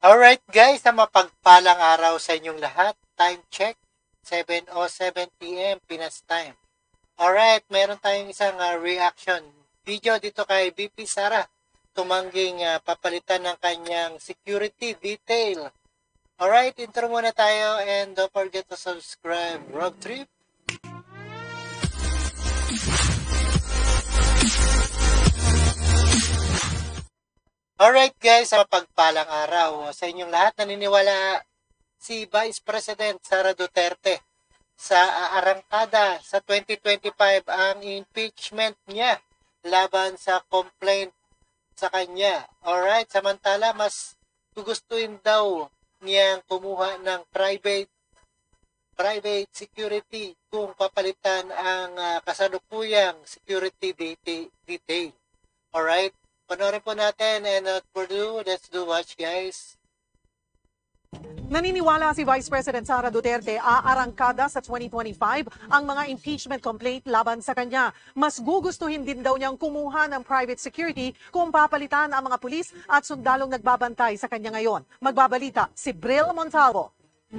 Alright guys, na mapagpalang araw sa inyong lahat. Time check, 7:07 p.m. Pinas time. Alright, meron tayong isang reaction video dito kay BP Sara. Tumangging papalitan ng kanyang security detail. Alright, intro muna tayo and don't forget to subscribe. Rob Trip. Alright guys, mapagpalang araw sa inyong lahat. Naniniwala si Vice President Sara Duterte sa arangkada sa 2025 ang impeachment niya laban sa complaint sa kanya. Alright, samantala mas gugustuhin daw niyang kumuha ng private security kung papalitan ang kasalukuyang security detail. Alright, panoorin po natin and let's do watch guys. Naniniwala si Vice President Sara Duterte aarangkada sa 2025 ang mga impeachment complaint laban sa kanya. Mas gugustuhin din daw niyang kumuha ng private security kung papalitan ang mga pulis at sundalong nagbabantay sa kanya ngayon. Magbabalita si Bril Montalvo.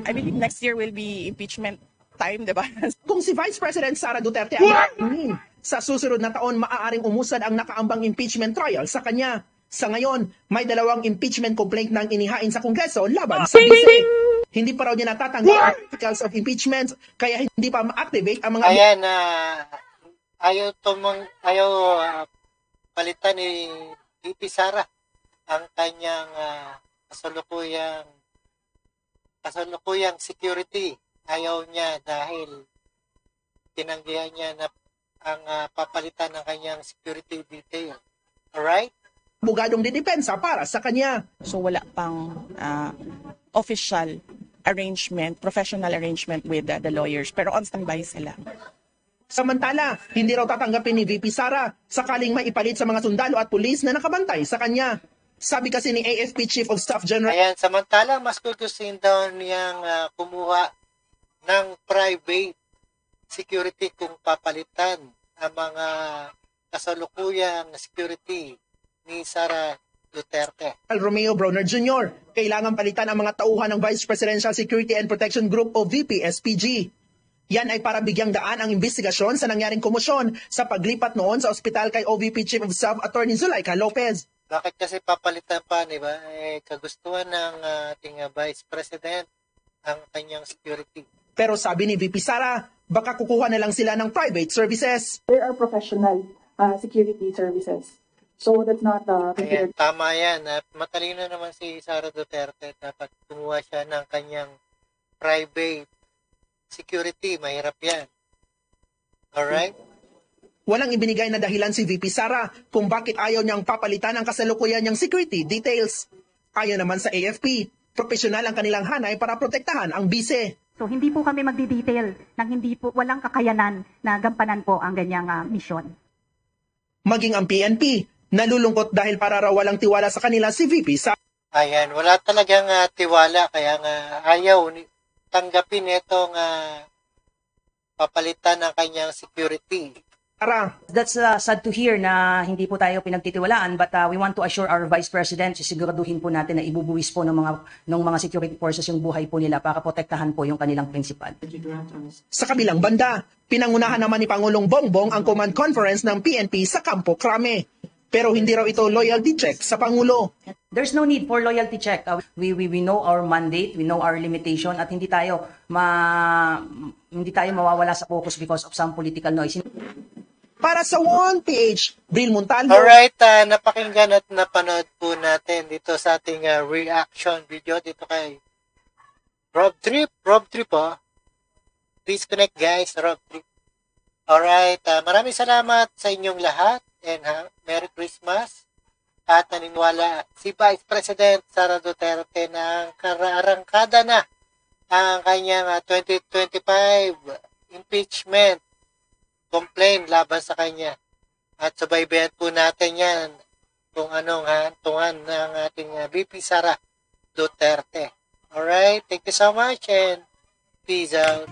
I believe next year will be impeachment time, di ba? Kung si Vice President Sara Duterte ang sa susunod na taon maaaring umusad ang nakaambang impeachment trial sa kanya. Sa ngayon, may 2 impeachment complaint nang inihain sa Kongreso laban sa vice. Hindi pa raw niya natatanggap ang articles of impeachment kaya hindi pa ma-activate ang mga... Ayan, ayaw palitan ni BP Sara ang kanyang kasalukuyang security. Ayaw niya dahil tinanggihan niya na ang papalitan ng kanyang security detail. Alright? Bugadong didepensa para sa kanya. So wala pang official arrangement, professional arrangement with the lawyers. Pero on standby sila. Samantala, hindi raw tatanggapin ni VP Sara sakaling maipalit sa mga sundalo at pulis na nakabantay sa kanya. Sabi kasi ni AFP Chief of Staff General... Ayan, samantala mas gugustuhin daw niyang kumuha ng private security kung papalitan ang mga kasalukuyang security ni Sara Duterte. Romeo Brawner Jr. Kailangan palitan ang mga tauhan ng Vice Presidential Security and Protection Group o VP-SPG. Yan ay para bigyang daan ang investigasyon sa nangyaring komosyon sa paglipat noon sa ospital kay OVP Chief of Staff Attorney Zulaika Lopez. Bakit kasi papalitan pa, di ba? Kagustuhan ng ating Vice President ang kanyang security. Pero sabi ni VP Sara, baka kukuha na lang sila ng private services. There are professional security services. So that's not Ayan, tama yan. At matalino naman si Sara Duterte. Dapat kumuha siya ng kanyang private security. Mahirap yan. Alright? Walang ibinigay na dahilan si VP Sara kung bakit ayaw niyang papalitan ang kasalukuyan niyang security details. Ayon naman sa AFP, profesional ang kanilang hanay para protektahan ang bise. So hindi po kami magdi-detail ng walang kakayanan na gampanan po ang ganyang misyon. Maging ang PNP, nalulungkot dahil para raw walang tiwala sa kanila si VP Sara. Ayan, wala talagang tiwala. Kaya nga ayaw tanggapin itong papalitan ng kanyang security. That's sad to hear na hindi po tayo pinagtitiwalaan, but we want to assure our Vice President, sisiguraduhin po natin na ibubuwis po ng mga security forces yung buhay po nila para protektahan po yung kanilang principal. Sa kabilang banda, pinangunahan naman ni Pangulong Bongbong ang command conference ng PNP sa Campo Crame. Pero hindi raw ito loyalty check sa Pangulo. There's no need for loyalty check. We know our mandate, we know our limitation, at hindi tayo mawawala sa focus because of some political noise. Para sa 1PH, Bril Montalvo. Alright, napakinggan at napanood po natin dito sa ating reaction video dito kay Rob Trip. Please connect guys, Rob Trip. Alright, maraming salamat sa inyong lahat and Merry Christmas. At naniniwala si Vice President Sara Duterte na arangkada na ang kanyang 2025 impeachment complaint laban sa kanya. At subaybayan po natin yan kung anong hantungan ng ating VP Sara Duterte. Alright, thank you so much and peace out.